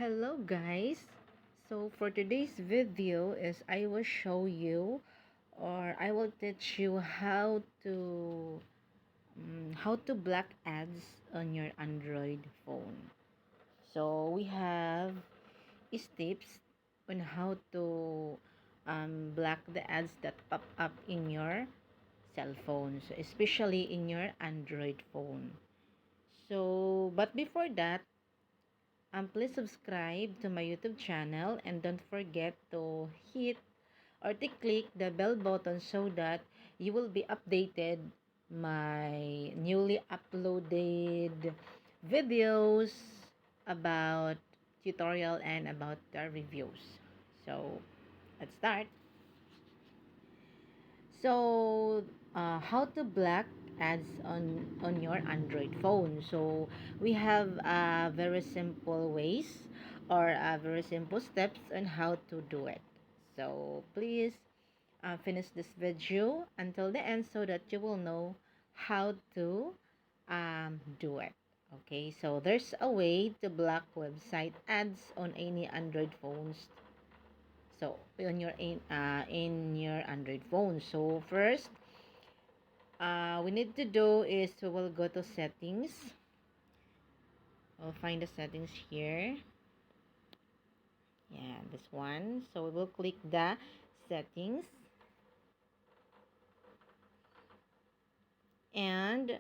Hello guys. So for today's video is I will show you or I will teach you how to block ads on your Android phone. So we have tips on how to block the ads that pop up in your cell phone, so especially in your Android phone. So but before that, please subscribe to my YouTube channel and don't forget to hit or to click the bell button so that you will be updated my newly uploaded videos about tutorial and about the reviews. So let's start. So how to block ads on your Android phone. So we have very simple ways or very simple steps on how to do it. So please finish this video until the end so that you will know how to do it. Okay, so there's a way to block website ads on any Android phones, so in your Android phone. So first we need to do is we will go to settings. We'll find the settings here. Yeah, this one. So we will click the settings, and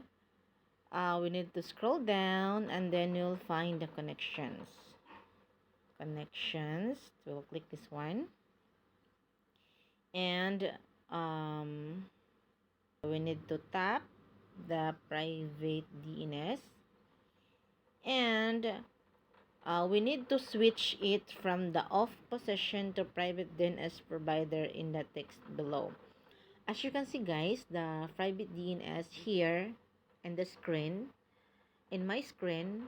we need to scroll down, and then you'll find the connections. We'll click this one, and we need to tap the private DNS, and we need to switch it from the off position to private DNS provider in the text below. As you can see guys, the private DNS here in the screen, in my screen,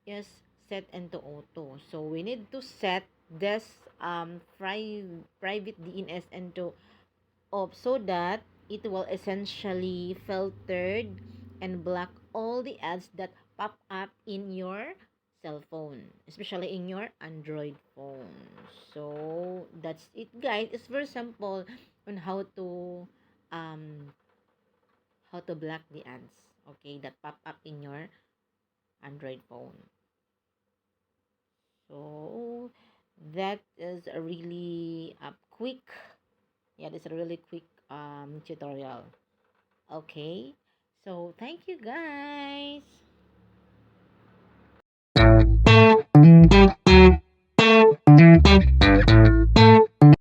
is set into auto. So we need to set this private DNS into off so that it will essentially filtered and block all the ads that pop up in your cell phone, especially in your Android phone. So that's it guys. It's very simple on um how to block the ads, okay, that pop up in your Android phone. So that is a really quick, yeah, this is a really quick tutorial. Okay, so thank you guys.